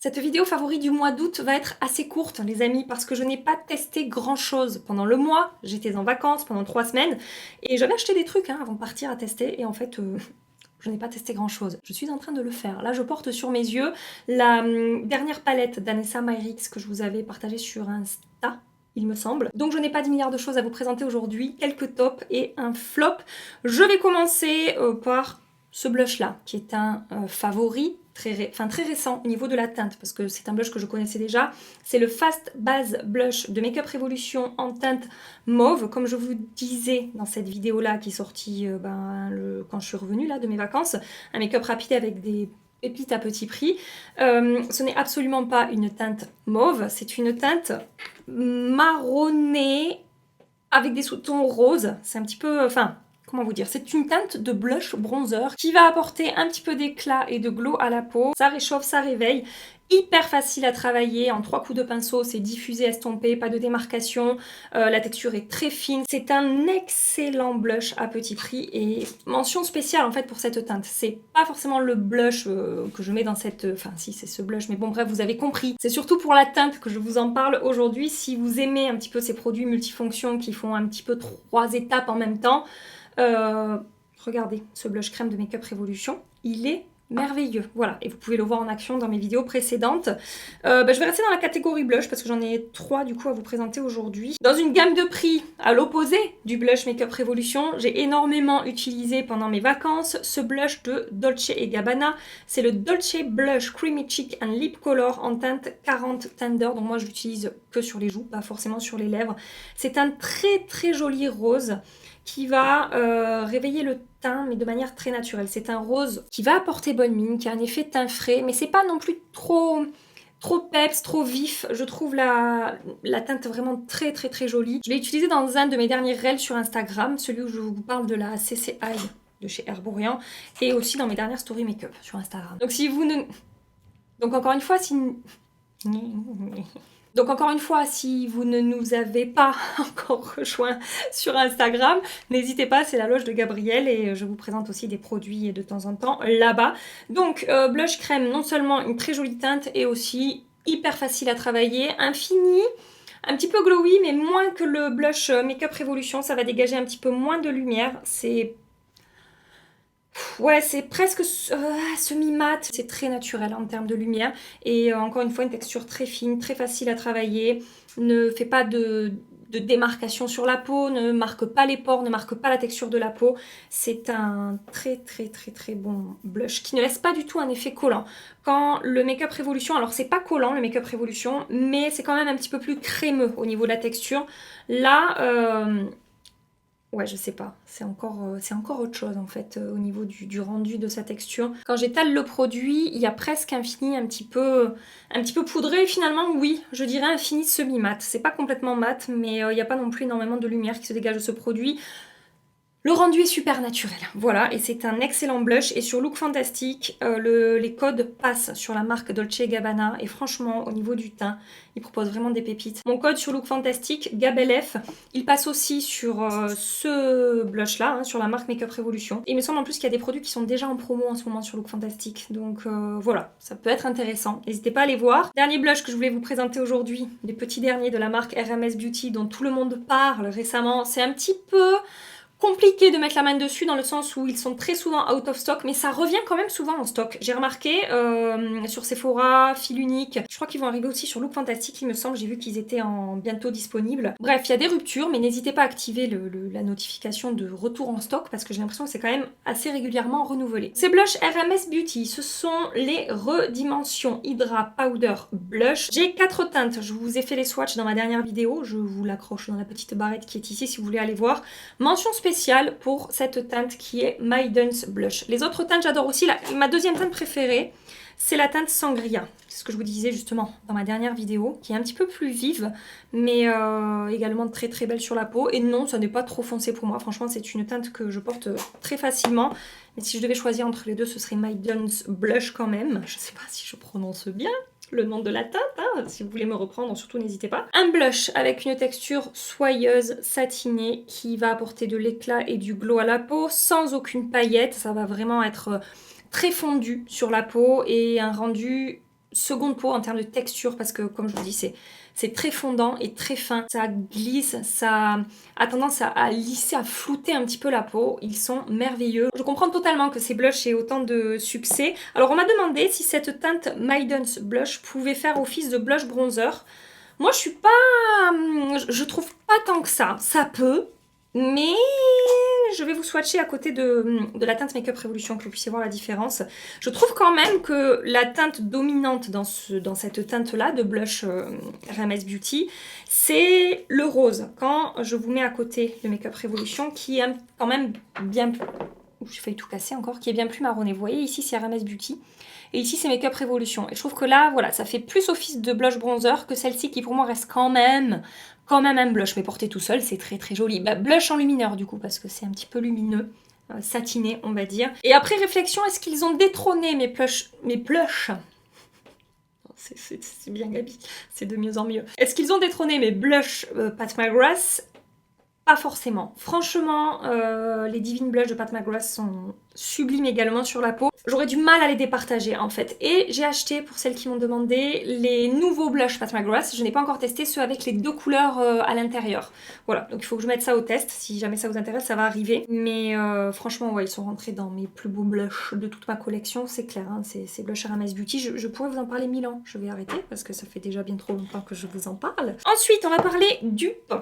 Cette vidéo favori du mois d'août va être assez courte, les amis, parce que je n'ai pas testé grand-chose pendant le mois. J'étais en vacances pendant 3 semaines et j'avais acheté des trucs avant de partir à tester et en fait, je n'ai pas testé grand-chose. Je suis en train de le faire. Là, je porte sur mes yeux la dernière palette d'Anessa Myrix que je vous avais partagée sur Insta, il me semble. Donc je n'ai pas 10 milliards de choses à vous présenter aujourd'hui, quelques tops et un flop. Je vais commencer par ce blush-là, qui est un favori très récent au niveau de la teinte, parce que c'est un blush que je connaissais déjà. C'est le Fast Base Blush de Makeup Revolution en teinte mauve. Comme je vous disais dans cette vidéo-là qui est sortie quand je suis revenue là, de mes vacances, un make-up rapide avec des pépites à petit prix. Ce n'est absolument pas une teinte mauve, c'est une teinte marronnée avec des sous-tons roses. C'est un petit peu... comment vous dire, c'est une teinte de blush bronzer qui va apporter un petit peu d'éclat et de glow à la peau. Ça réchauffe, ça réveille. Hyper facile à travailler, en 3 coups de pinceau, c'est diffusé, estompé, pas de démarcation, la texture est très fine. C'est un excellent blush à petit prix et mention spéciale en fait pour cette teinte. C'est pas forcément le blush que je mets dans cette... Enfin si, c'est ce blush, mais bon bref, vous avez compris. C'est surtout pour la teinte que je vous en parle aujourd'hui. Si vous aimez un petit peu ces produits multifonctions qui font un petit peu 3 étapes en même temps, regardez ce blush crème de Makeup Revolution, il est merveilleux, voilà, et vous pouvez le voir en action dans mes vidéos précédentes. Je vais rester dans la catégorie blush parce que j'en ai 3 du coup à vous présenter aujourd'hui. Dans une gamme de prix à l'opposé du blush Makeup Revolution, j'ai énormément utilisé pendant mes vacances ce blush de Dolce & Gabbana. C'est le Dolce Blush Creamy Cheek and Lip Color en teinte 40 Tender, donc moi je l'utilise que sur les joues, pas forcément sur les lèvres. C'est un très joli rose qui va réveiller le teint, mais de manière très naturelle. C'est un rose qui va apporter bonne mine, qui a un effet teint frais, mais c'est pas non plus trop peps, trop vif. Je trouve la teinte vraiment très jolie. Je l'ai utilisée dans un de mes derniers reels sur Instagram, celui où je vous parle de la CC Eye de chez Herborian, et aussi dans mes dernières stories make-up sur Instagram. Donc si vous ne... Donc encore une fois, si... Donc encore une fois, si vous ne nous avez pas encore rejoint sur Instagram, n'hésitez pas, c'est la loge de Gabrielle et je vous présente aussi des produits de temps en temps là-bas. Donc blush crème, non seulement une très jolie teinte et aussi hyper facile à travailler, infini, un petit peu glowy mais moins que le blush Makeup Revolution, ça va dégager un petit peu moins de lumière, c'est... Ouais, c'est presque semi-mat, c'est très naturel en termes de lumière et encore une fois une texture très fine, très facile à travailler, ne fait pas de démarcation sur la peau, ne marque pas les pores, ne marque pas la texture de la peau. C'est un très bon blush qui ne laisse pas du tout un effet collant. Quand le Makeup Revolution, alors c'est pas collant le Makeup Revolution, mais c'est quand même un petit peu plus crémeux au niveau de la texture. Là, ouais, je sais pas, c'est encore autre chose en fait au niveau du rendu de sa texture. Quand j'étale le produit, il y a presque un fini un petit peu poudré. Finalement, oui, je dirais un fini semi-mat. C'est pas complètement mat, mais il n'y a pas non plus énormément de lumière qui se dégage de ce produit. Le rendu est super naturel, voilà, et c'est un excellent blush. Et sur Look Fantastic, les codes passent sur la marque Dolce & Gabbana et franchement, au niveau du teint, ils proposent vraiment des pépites. Mon code sur Look Fantastic, GabLF, il passe aussi sur ce blush-là, hein, sur la marque Makeup Revolution. Et il me semble en plus qu'il y a des produits qui sont déjà en promo en ce moment sur Look Fantastic, donc voilà, ça peut être intéressant. N'hésitez pas à les voir. Dernier blush que je voulais vous présenter aujourd'hui, les petits derniers de la marque RMS Beauty dont tout le monde parle récemment, c'est un petit peu... compliqué de mettre la main dessus dans le sens où ils sont très souvent out of stock, mais ça revient quand même souvent en stock. J'ai remarqué sur Sephora, Fil Unique, je crois qu'ils vont arriver aussi sur Look Fantastic, il me semble, j'ai vu qu'ils étaient bientôt disponibles. Bref, il y a des ruptures, mais n'hésitez pas à activer la notification de retour en stock parce que j'ai l'impression que c'est quand même assez régulièrement renouvelé. Ces blushs RMS Beauty, ce sont les Redimension Hydra Powder Blush. J'ai 4 teintes, je vous ai fait les swatchs dans ma dernière vidéo, je vous l'accroche dans la petite barrette qui est ici si vous voulez aller voir. Mention spéciale pour cette teinte qui est Maiden's Blush. Les autres teintes, j'adore aussi. Ma deuxième teinte préférée, c'est la teinte Sangria. C'est ce que je vous disais justement dans ma dernière vidéo, qui est un petit peu plus vive, mais également très belle sur la peau. Et non, ça n'est pas trop foncé pour moi. Franchement, c'est une teinte que je porte très facilement. Mais si je devais choisir entre les deux, ce serait Maiden's Blush quand même. Je ne sais pas si je prononce bien le nom de la teinte, hein. Si vous voulez me reprendre, surtout n'hésitez pas. Un blush avec une texture soyeuse, satinée, qui va apporter de l'éclat et du glow à la peau, sans aucune paillette, ça va vraiment être très fondu sur la peau et un rendu seconde peau en termes de texture parce que comme je vous dis c'est très fondant et très fin, ça glisse, ça a tendance à lisser, à flouter un petit peu la peau, ils sont merveilleux. Je comprends totalement que ces blushs aient autant de succès. Alors on m'a demandé si cette teinte Maiden's Blush pouvait faire office de blush bronzer. Moi je suis pas... je trouve pas tant que ça peut, mais je vais vous swatcher à côté de la teinte Makeup Revolution, que vous puissiez voir la différence. Je trouve quand même que la teinte dominante dans cette teinte-là de blush RMS Beauty, c'est le rose. Quand je vous mets à côté le Makeup Revolution, qui est quand même bien... J'ai failli tout casser encore, qui est bien plus marronné. Vous voyez, ici c'est RMS Beauty, et ici c'est Makeup Revolution. Et je trouve que là, voilà, ça fait plus office de blush bronzer que celle-ci, qui pour moi reste quand même un blush, mais porté tout seul, c'est très très joli. Bah, blush en lumineur du coup, parce que c'est un petit peu lumineux, satiné on va dire. Et après réflexion, est-ce qu'ils ont détrôné mes blushs c'est bien Gabi, c'est de mieux en mieux. Est-ce qu'ils ont détrôné mes blushs Pat McGrath? Pas forcément. Franchement, les Divine Blush de Pat McGrath sont sublimes également sur la peau. J'aurais du mal à les départager en fait. Et j'ai acheté, pour celles qui m'ont demandé, les nouveaux blushs Pat McGrath. Je n'ai pas encore testé ceux avec les deux couleurs à l'intérieur. Voilà, donc il faut que je mette ça au test. Si jamais ça vous intéresse, ça va arriver. Mais franchement, ouais, ils sont rentrés dans mes plus beaux blushs de toute ma collection, c'est clair. Hein, ces blushs RMS Beauty, je pourrais vous en parler 1000 ans. Je vais arrêter parce que ça fait déjà bien trop longtemps que je vous en parle. Ensuite, on va parler dupes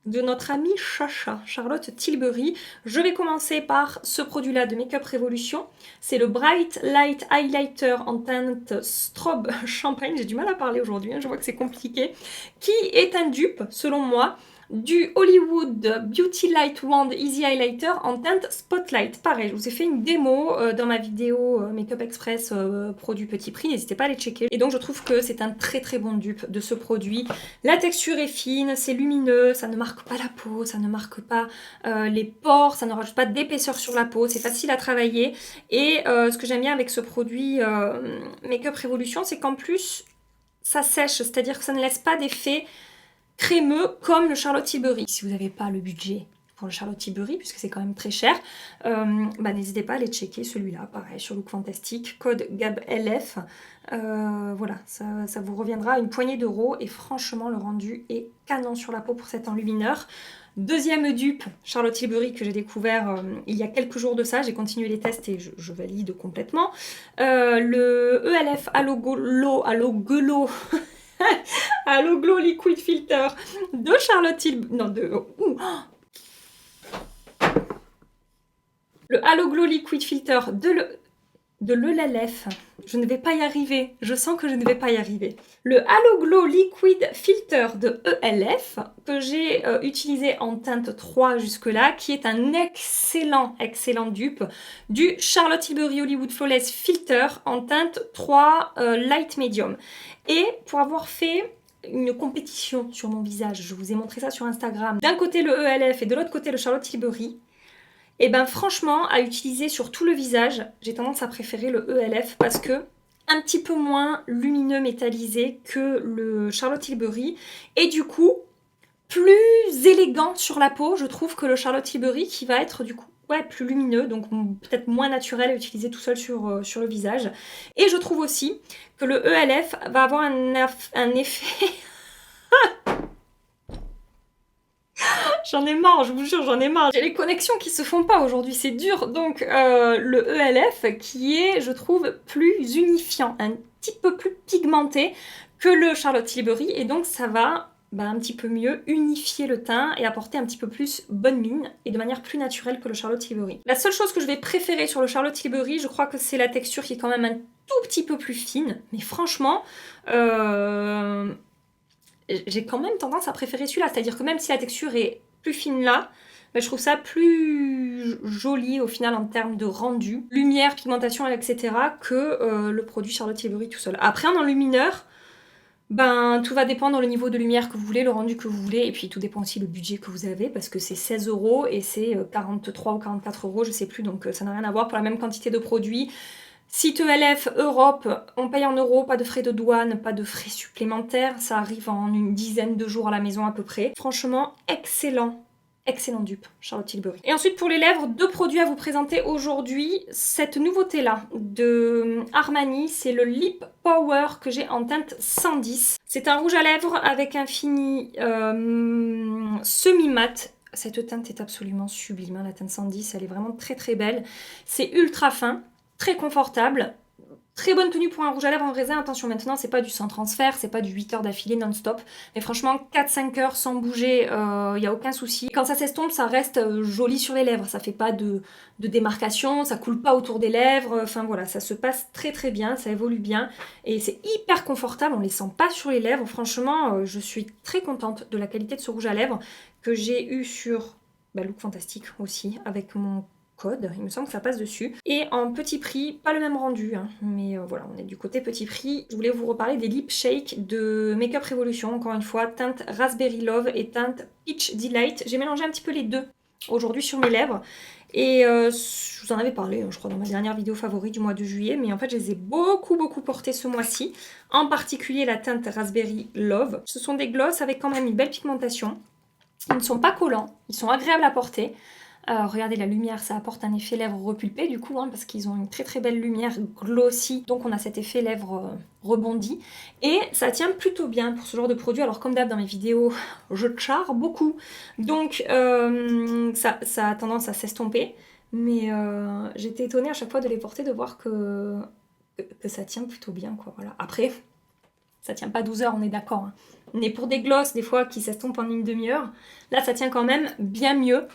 de notre amie Chacha, Charlotte Tilbury. Je vais commencer par ce produit-là de Makeup Revolution. C'est le Bright Light Highlighter en teinte Strobe Champagne. J'ai du mal à parler aujourd'hui, hein, je vois que c'est compliqué. Qui est un dupe, selon moi, du Hollywood Beauty Light Wand Easy Highlighter en teinte Spotlight. Pareil, je vous ai fait une démo dans ma vidéo Makeup Express produit petit prix, n'hésitez pas à les checker. Et donc je trouve que c'est un très très bon dupe de ce produit. La texture est fine, c'est lumineux, ça ne marque pas la peau, ça ne marque pas les pores, ça ne rajoute pas d'épaisseur sur la peau, c'est facile à travailler. Et ce que j'aime bien avec ce produit Makeup Revolution, c'est qu'en plus ça sèche, c'est-à-dire que ça ne laisse pas d'effet crémeux comme le Charlotte Tilbury. Si vous n'avez pas le budget pour le Charlotte Tilbury, puisque c'est quand même très cher, bah, n'hésitez pas à aller checker celui-là, pareil, sur Look Fantastic, code GABLF. Voilà, ça vous reviendra à une poignée d'euros et franchement, le rendu est canon sur la peau pour cet enlumineur. Deuxième dupe, Charlotte Tilbury, que j'ai découvert il y a quelques jours de ça, j'ai continué les tests et je valide complètement. Le ELF Halo Glow Halo Glow Liquid Filter de Charlotte Tilbury. Non, le Halo Glow Liquid Filter de l'ELF. Je ne vais pas y arriver. Je sens que je ne vais pas y arriver. Le Halo Glow Liquid Filter de ELF, que j'ai utilisé en teinte 3 jusque-là, qui est un excellent dupe du Charlotte Tilbury Hollywood Flawless Filter en teinte 3 Light Medium. Et pour avoir fait une compétition sur mon visage, je vous ai montré ça sur Instagram, d'un côté le ELF et de l'autre côté le Charlotte Tilbury, et ben franchement, à utiliser sur tout le visage, j'ai tendance à préférer le ELF parce que un petit peu moins lumineux métallisé que le Charlotte Tilbury et du coup plus élégant sur la peau, je trouve, que le Charlotte Tilbury qui va être du coup plus lumineux, donc peut-être moins naturel à utiliser tout seul sur le visage. Et je trouve aussi que le ELF va avoir un effet... J'en ai marre, je vous jure, j'en ai marre. J'ai les connexions qui se font pas aujourd'hui, c'est dur. Donc le ELF qui est, je trouve, plus unifiant, un petit peu plus pigmenté que le Charlotte Tilbury. Et donc ça va un petit peu mieux unifier le teint et apporter un petit peu plus bonne mine et de manière plus naturelle que le Charlotte Tilbury. La seule chose que je vais préférer sur le Charlotte Tilbury, je crois que c'est la texture qui est quand même un tout petit peu plus fine. Mais franchement... j'ai quand même tendance à préférer celui-là. C'est-à-dire que même si la texture est plus fine là, je trouve ça plus joli au final en termes de rendu, lumière, pigmentation, etc. que le produit Charlotte Tilbury tout seul. Après en enlumineur, tout va dépendre le niveau de lumière que vous voulez, le rendu que vous voulez, et puis tout dépend aussi le budget que vous avez, parce que c'est 16 € et c'est 43 ou 44 €, je sais plus, donc ça n'a rien à voir pour la même quantité de produits. Site ELF Europe, on paye en euros, pas de frais de douane, pas de frais supplémentaires, ça arrive en une dizaine de jours à la maison à peu près. Franchement, excellent excellente dupe, Charlotte Tilbury. Et ensuite pour les lèvres, 2 produits à vous présenter aujourd'hui. Cette nouveauté-là de Armani, c'est le Lip Power que j'ai en teinte 110. C'est un rouge à lèvres avec un fini semi-mat. Cette teinte est absolument sublime, hein, la teinte 110, elle est vraiment très très belle. C'est ultra fin, très confortable. Très bonne tenue pour un rouge à lèvres en raisin. Attention, maintenant, c'est pas du sans transfert, c'est pas du 8 heures d'affilée non-stop. Mais franchement, 4-5 heures sans bouger, il n'y a aucun souci. Quand ça s'estompe, ça reste joli sur les lèvres. Ça fait pas de démarcation, ça coule pas autour des lèvres. Enfin voilà, ça se passe très très bien, ça évolue bien. Et c'est hyper confortable, on les sent pas sur les lèvres. Franchement, je suis très contente de la qualité de ce rouge à lèvres que j'ai eu sur Look Fantastique aussi, avec mon code, il me semble que ça passe dessus. Et en petit prix, pas le même rendu, hein, mais voilà, on est du côté petit prix. Je voulais vous reparler des Lip Shake de Makeup Revolution, encore une fois, teinte Raspberry Love et teinte Peach Delight. J'ai mélangé un petit peu les deux aujourd'hui sur mes lèvres. Et je vous en avais parlé, je crois, dans ma dernière vidéo favorite du mois de juillet, mais en fait, je les ai beaucoup portés ce mois-ci, en particulier la teinte Raspberry Love. Ce sont des gloss avec quand même une belle pigmentation. Ils ne sont pas collants, ils sont agréables à porter. Regardez la lumière, ça apporte un effet lèvres repulpé du coup, hein, parce qu'ils ont une très très belle lumière glossy, donc on a cet effet lèvres rebondi. Et ça tient plutôt bien pour ce genre de produit, alors comme d'hab dans mes vidéos, je charre beaucoup, donc ça a tendance à s'estomper, mais j'étais étonnée à chaque fois de les porter, de voir que ça tient plutôt bien, quoi, voilà. Après, ça tient pas 12 heures, on est d'accord, hein. On est pour des glosses, des fois, qui s'estompent en une demi-heure. Là, ça tient quand même bien mieux,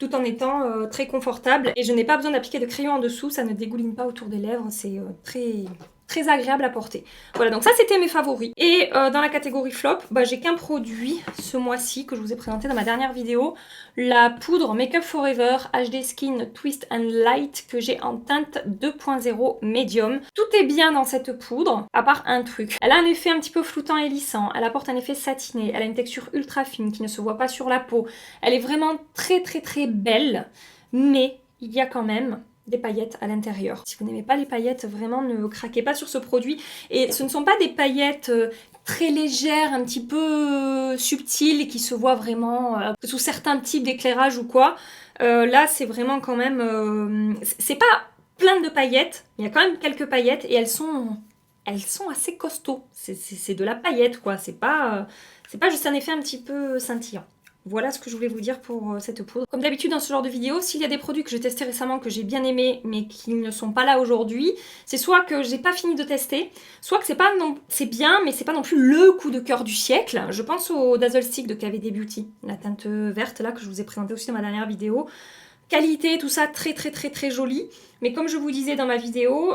tout en étant très confortable. Et je n'ai pas besoin d'appliquer de crayon en dessous, ça ne dégouline pas autour des lèvres, c'est très agréable à porter. Voilà, donc ça c'était mes favoris. Et dans la catégorie flop, j'ai qu'un produit ce mois-ci que je vous ai présenté dans ma dernière vidéo, la poudre Make Up For Ever HD Skin Twist and Light que j'ai en teinte 2.0 médium. Tout est bien dans cette poudre, à part un truc. Elle a un effet un petit peu floutant et lissant, elle apporte un effet satiné, elle a une texture ultra fine qui ne se voit pas sur la peau. Elle est vraiment très belle, mais il y a quand même des paillettes à l'intérieur. Si vous n'aimez pas les paillettes, vraiment ne craquez pas sur ce produit. Et ce ne sont pas des paillettes très légères, un petit peu subtiles, qui se voient vraiment sous certains types d'éclairage ou quoi. Là, c'est vraiment quand même... c'est pas plein de paillettes, il y a quand même quelques paillettes et elles sont assez costauds. C'est de la paillette, quoi. C'est pas juste un effet un petit peu scintillant. Voilà ce que je voulais vous dire pour cette poudre. Comme d'habitude dans ce genre de vidéo, s'il y a des produits que j'ai testés récemment, que j'ai bien aimés, mais qui ne sont pas là aujourd'hui, c'est soit que j'ai pas fini de tester, soit que c'est bien, mais c'est pas non plus le coup de cœur du siècle. Je pense au Dazzle Stick de KVD Beauty, la teinte verte là que je vous ai présenté aussi dans ma dernière vidéo. Qualité, tout ça, très joli. Mais comme je vous disais dans ma vidéo,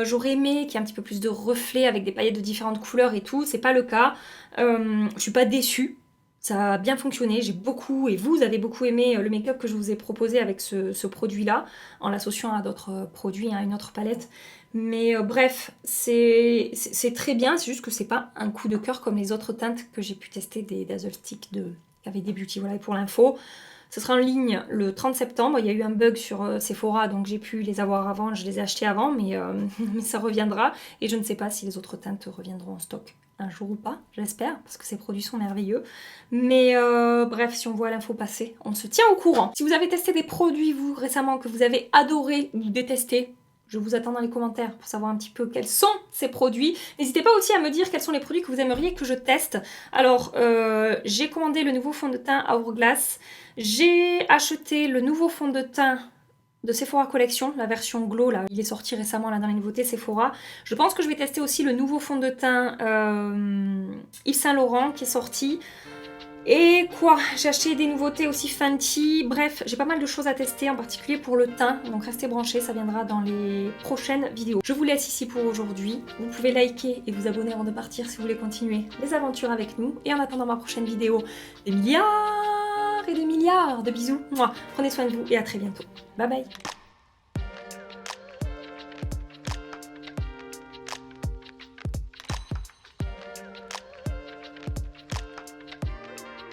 j'aurais aimé qu'il y ait un petit peu plus de reflets avec des paillettes de différentes couleurs et tout. C'est pas le cas. Je suis pas déçue. Ça a bien fonctionné, j'ai beaucoup, et vous avez beaucoup aimé le make-up que je vous ai proposé avec ce produit-là, en l'associant à d'autres produits, à une autre palette. Mais bref, c'est très bien, c'est juste que c'est pas un coup de cœur comme les autres teintes que j'ai pu tester des Dazzle Stick de KVD Beauty. Voilà, et pour l'info, ce sera en ligne le 30 septembre. Il y a eu un bug sur Sephora, donc j'ai pu les avoir avant, je les ai achetés avant, mais ça reviendra. Et je ne sais pas si les autres teintes reviendront en stock un jour ou pas, j'espère, parce que ces produits sont merveilleux. Mais bref, si on voit l'info passer, on se tient au courant. Si vous avez testé des produits, vous, récemment, que vous avez adoré ou détesté, je vous attends dans les commentaires pour savoir un petit peu quels sont ces produits. N'hésitez pas aussi à me dire quels sont les produits que vous aimeriez que je teste. Alors, j'ai commandé le nouveau fond de teint Hourglass. J'ai acheté le nouveau fond de teint de Sephora Collection, la version Glow, là, il est sorti récemment là, dans les nouveautés Sephora. Je pense que je vais tester aussi le nouveau fond de teint Yves Saint Laurent qui est sorti. Et quoi, j'ai acheté des nouveautés aussi Fenty. Bref, j'ai pas mal de choses à tester, en particulier pour le teint. Donc restez branchés, ça viendra dans les prochaines vidéos. Je vous laisse ici pour aujourd'hui. Vous pouvez liker et vous abonner avant de partir si vous voulez continuer les aventures avec nous. Et en attendant ma prochaine vidéo, des milliards et des milliards de bisous. Prenez soin de vous et à très bientôt. Bye bye.